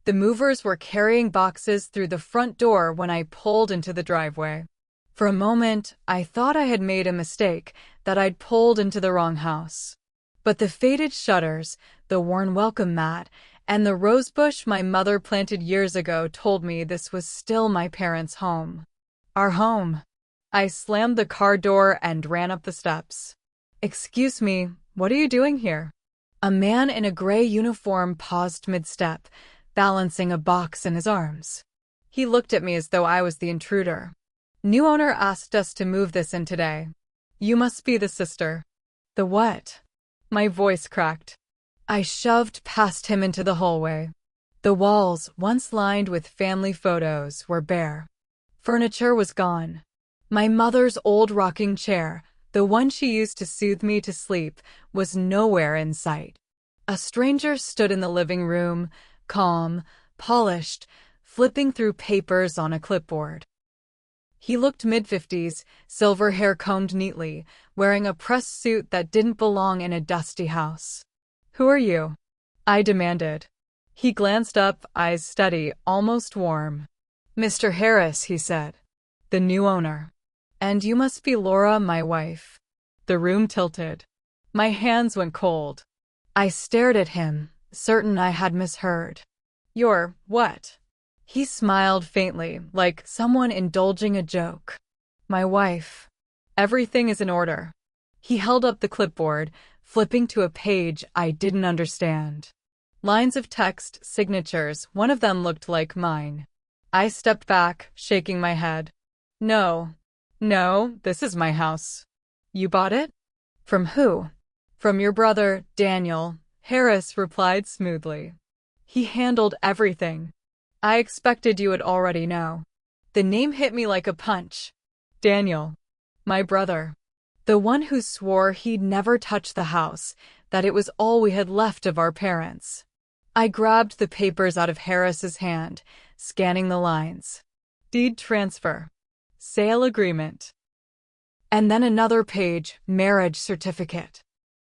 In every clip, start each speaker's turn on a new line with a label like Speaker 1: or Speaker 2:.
Speaker 1: The movers were carrying boxes through the front door when I pulled into the driveway. For a moment, I thought I had made a mistake, that I'd pulled into the wrong house. But the faded shutters, the worn welcome mat, and the rosebush my mother planted years ago told me this was still my parents' home. Our home. I slammed the car door and ran up the steps. "Excuse me, what are you doing here?" A man in a gray uniform paused mid-step, balancing a box in his arms. He looked at me as though I was the intruder. "New owner asked us to move this in today. You must be the sister." "The what?" My voice cracked. I shoved past him into the hallway. The walls, once lined with family photos, were bare. Furniture was gone. My mother's old rocking chair, the one she used to soothe me to sleep, was nowhere in sight. A stranger stood in the living room, calm, polished, flipping through papers on a clipboard. He looked mid-50s, silver hair combed neatly, wearing a pressed suit that didn't belong in a dusty house. "Who are you?" I demanded. He glanced up, eyes steady, almost warm. "Mr. Harris," he said. "The new owner. And you must be Laura, my wife." The room tilted. My hands went cold. I stared at him, certain I had misheard. "You're what?" He smiled faintly, like someone indulging a joke. "My wife. Everything is in order." He held up the clipboard, flipping to a page I didn't understand. Lines of text, signatures, one of them looked like mine. I stepped back, shaking my head. No, this is my house." "You bought it?" "From who?" "From your brother, Daniel," Harris replied smoothly. "He handled everything." "I expected you would already know." The name hit me like a punch. Daniel. My brother. The one who swore he'd never touch the house, that it was all we had left of our parents. I grabbed the papers out of Harris's hand, scanning the lines. Deed transfer. Sale agreement. And then another page, marriage certificate.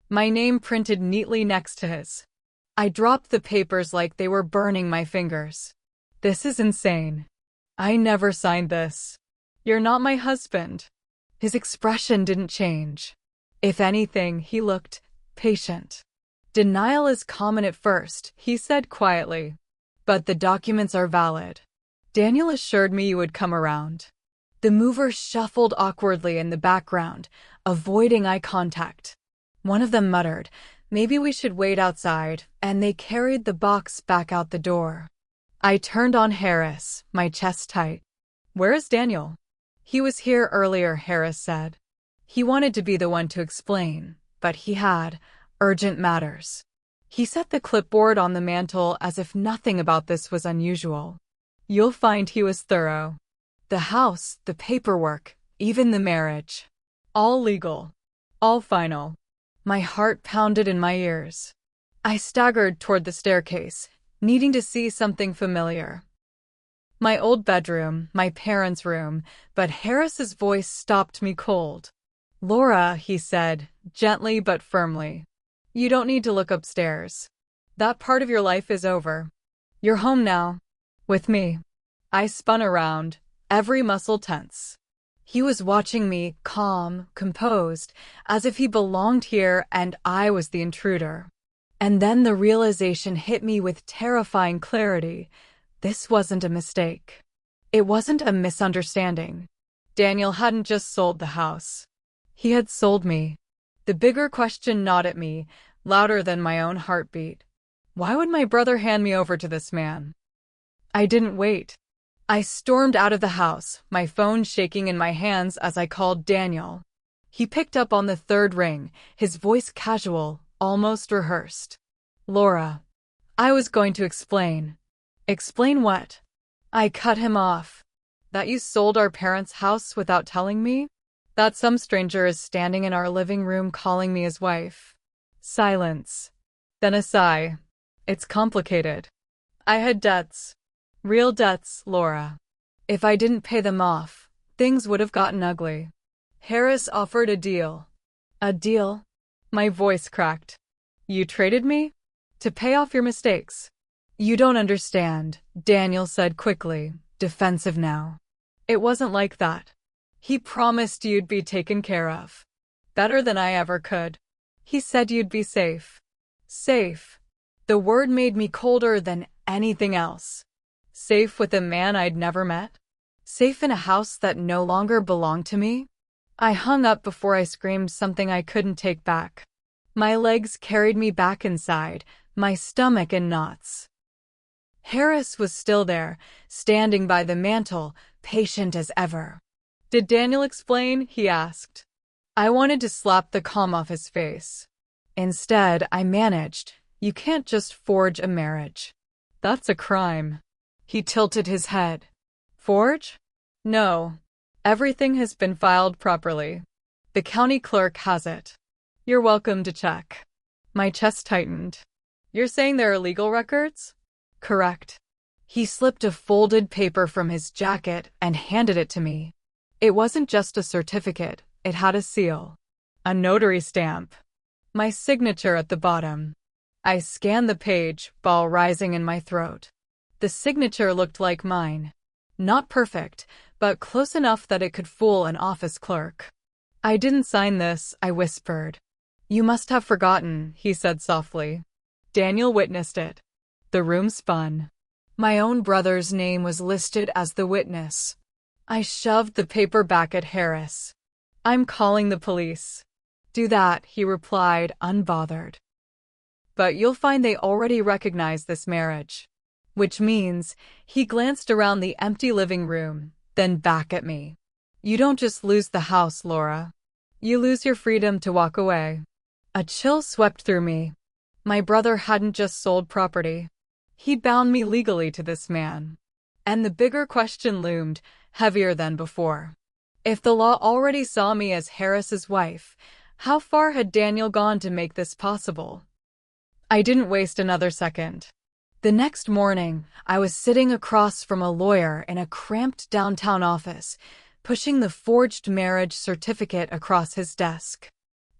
Speaker 1: My name printed neatly next to his. I dropped the papers like they were burning my fingers. "This is insane. I never signed this." "You're not my husband." His expression didn't change. If anything, he looked patient. "Denial is common at first," he said quietly. "But the documents are valid. Daniel assured me you would come around." The movers shuffled awkwardly in the background, avoiding eye contact. One of them muttered, "Maybe we should wait outside," and they carried the box back out the door. I turned on Harris, my chest tight. "Where is Daniel?" "He was here earlier," Harris said. He wanted to be the one to explain, but he had urgent matters. He set the clipboard on the mantel as if nothing about this was unusual. You'll find he was thorough. The house, the paperwork, even the marriage. All legal. All final. My heart pounded in my ears. I staggered toward the staircase, needing to see something familiar. My old bedroom, my parents' room, but Harris's voice stopped me cold. "Laura," he said, gently but firmly. "You don't need to look upstairs. That part of your life is over. You're home now. With me." I spun around, every muscle tense. He was watching me, calm, composed, as if he belonged here and I was the intruder. And then the realization hit me with terrifying clarity. This wasn't a mistake. It wasn't a misunderstanding. Daniel hadn't just sold the house. He had sold me. The bigger question gnawed at me, louder than my own heartbeat. Why would my brother hand me over to this man? I didn't wait. I stormed out of the house, my phone shaking in my hands as I called Daniel. He picked up on the third ring, his voice casual, almost rehearsed. "Laura." I was going to explain. "Explain what?" I cut him off. "That you sold our parents' house without telling me? That some stranger is standing in our living room calling me his wife." Silence. Then a sigh. "It's complicated. I had debts. Real debts, Laura. If I didn't pay them off, things would have gotten ugly." Harris offered a deal. "A deal?" My voice cracked. "You traded me? To pay off your mistakes?" You don't understand, Daniel said quickly, defensive now. It wasn't like that. He promised you'd be taken care of. Better than I ever could. He said you'd be safe. Safe. The word made me colder than anything else. Safe with a man I'd never met? Safe in a house that no longer belonged to me? I hung up before I screamed something I couldn't take back. My legs carried me back inside, my stomach in knots. Harris was still there, standing by the mantel, patient as ever. Did Daniel explain? He asked. I wanted to slap the calm off his face. Instead, I managed. You can't just forge a marriage. That's a crime. He tilted his head. Forge? No. Everything has been filed properly. The county clerk has it. You're welcome to check. My chest tightened. You're saying there are legal records? Correct. He slipped a folded paper from his jacket and handed it to me. It wasn't just a certificate, it had a seal. A notary stamp. My signature at the bottom. I scanned the page, ball rising in my throat. The signature looked like mine. Not perfect, but close enough that it could fool an office clerk. I didn't sign this, I whispered. You must have forgotten, he said softly. Daniel witnessed it. The room spun. My own brother's name was listed as the witness. I shoved the paper back at Harris. I'm calling the police. Do that, he replied, unbothered. But you'll find they already recognize this marriage. Which means, he glanced around the empty living room, then back at me. You don't just lose the house, Laura. You lose your freedom to walk away. A chill swept through me. My brother hadn't just sold property. He'd bound me legally to this man. And the bigger question loomed, heavier than before. If the law already saw me as Harris's wife, how far had Daniel gone to make this possible? I didn't waste another second. The next morning, I was sitting across from a lawyer in a cramped downtown office, pushing the forged marriage certificate across his desk.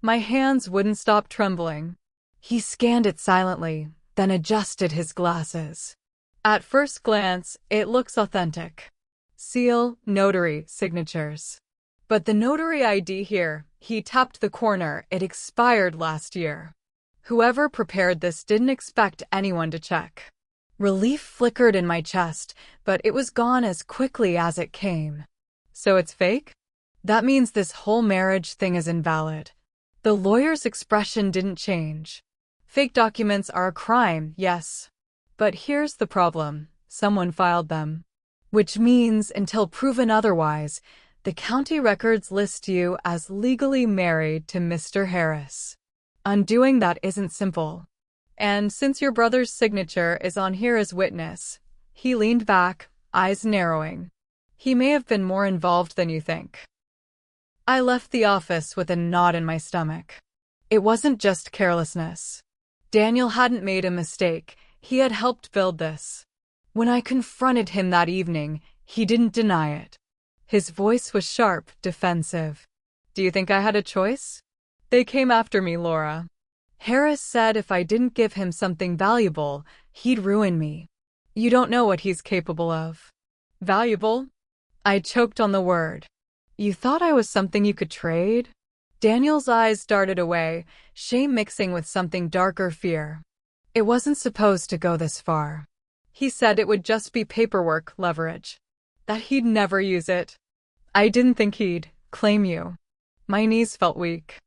Speaker 1: My hands wouldn't stop trembling. He scanned it silently, then adjusted his glasses. At first glance, it looks authentic. Seal, notary, signatures. But the notary ID here, he tapped the corner, it expired last year. Whoever prepared this didn't expect anyone to check. Relief flickered in my chest, but it was gone as quickly as it came. So it's fake? That means this whole marriage thing is invalid. The lawyer's expression didn't change. Fake documents are a crime, yes. But here's the problem. Someone filed them. Which means, until proven otherwise, the county records list you as legally married to Mr. Harris. Undoing that isn't simple. And since your brother's signature is on here as witness, he leaned back, eyes narrowing. He may have been more involved than you think. I left the office with a knot in my stomach. It wasn't just carelessness. Daniel hadn't made a mistake, he had helped build this. When I confronted him that evening, he didn't deny it. His voice was sharp, defensive. Do you think I had a choice? They came after me, Laura. Harris said if I didn't give him something valuable, he'd ruin me. You don't know what he's capable of. Valuable? I choked on the word. You thought I was something you could trade? Daniel's eyes darted away, shame mixing with something darker fear. It wasn't supposed to go this far. He said it would just be paperwork, leverage. That he'd never use it. I didn't think he'd claim you. My knees felt weak.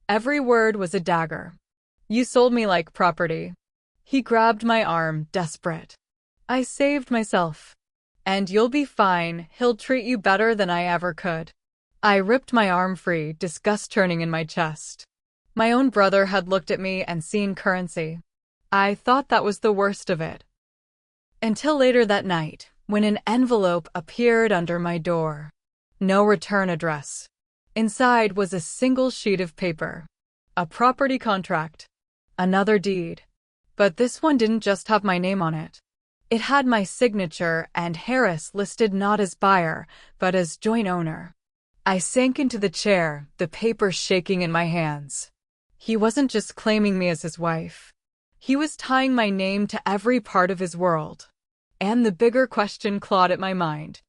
Speaker 1: Every word was a dagger. You sold me like property. He grabbed my arm, desperate. I saved myself. And you'll be fine, he'll treat you better than I ever could. I ripped my arm free, disgust turning in my chest. My own brother had looked at me and seen currency. I thought that was the worst of it. Until later that night, when an envelope appeared under my door. No return address. Inside was a single sheet of paper. A property contract. Another deed. But this one didn't just have my name on it. It had my signature and Harris listed not as buyer, but as joint owner. I sank into the chair, the paper shaking in my hands. He wasn't just claiming me as his wife. He was tying my name to every part of his world. And the bigger question clawed at my mind.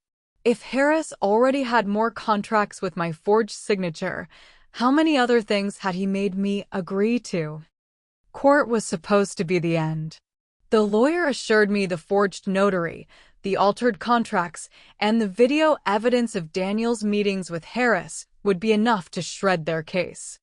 Speaker 1: If Harris already had more contracts with my forged signature, how many other things had he made me agree to? Court was supposed to be the end. The lawyer assured me the forged notary, the altered contracts, and the video evidence of Daniel's meetings with Harris would be enough to shred their case.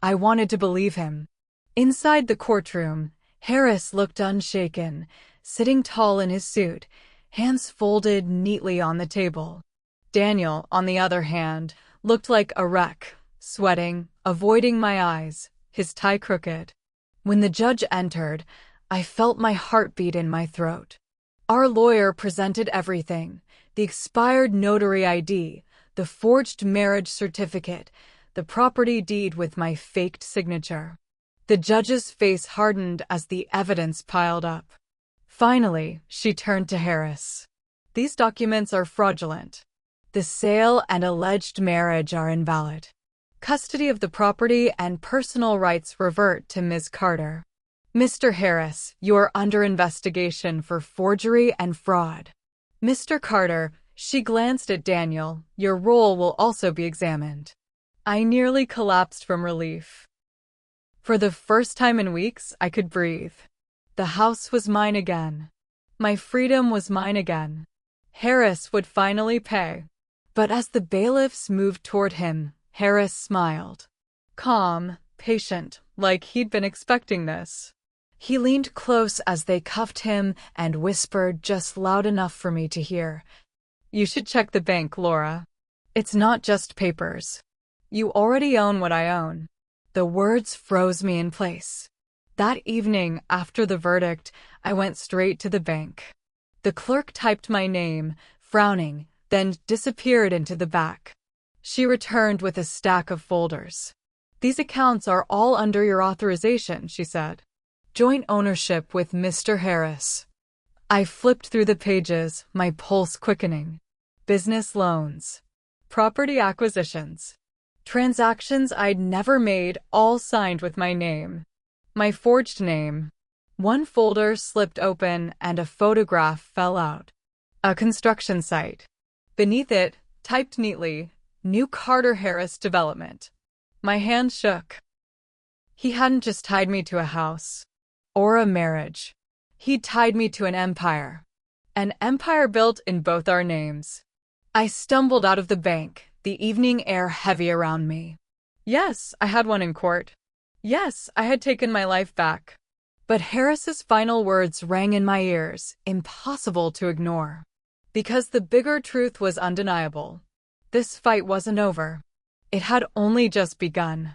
Speaker 1: I wanted to believe him. Inside the courtroom, Harris looked unshaken, sitting tall in his suit, hands folded neatly on the table. Daniel, on the other hand, looked like a wreck, sweating, avoiding my eyes, his tie crooked. When the judge entered, I felt my heartbeat in my throat. Our lawyer presented everything: the expired notary ID, the forged marriage certificate, the property deed with my faked signature. The judge's face hardened as the evidence piled up. Finally, she turned to Harris. These documents are fraudulent. The sale and alleged marriage are invalid. Custody of the property and personal rights revert to Ms. Carter. Mr. Harris, you are under investigation for forgery and fraud. Mr. Carter, she glanced at Daniel, your role will also be examined. I nearly collapsed from relief. For the first time in weeks, I could breathe. The house was mine again. My freedom was mine again. Harris would finally pay. But as the bailiffs moved toward him, Harris smiled. Calm, patient, like he'd been expecting this. He leaned close as they cuffed him and whispered just loud enough for me to hear. You should check the bank, Laura. It's not just papers. You already own what I own. The words froze me in place. That evening, after the verdict, I went straight to the bank. The clerk typed my name, frowning, then disappeared into the back. She returned with a stack of folders. These accounts are all under your authorization, she said. Joint ownership with Mr. Harris. I flipped through the pages, my pulse quickening. Business loans. Property acquisitions. Transactions I'd never made, all signed with my name. My forged name. One folder slipped open and a photograph fell out. A construction site. Beneath it, typed neatly, New Carter Harris Development. My hand shook. He hadn't just tied me to a house. Or a marriage. He'd tied me to an empire. An empire built in both our names. I stumbled out of the bank, the evening air heavy around me. Yes, I had won in court. Yes, I had taken my life back. But Harris's final words rang in my ears, impossible to ignore. Because the bigger truth was undeniable. This fight wasn't over. It had only just begun.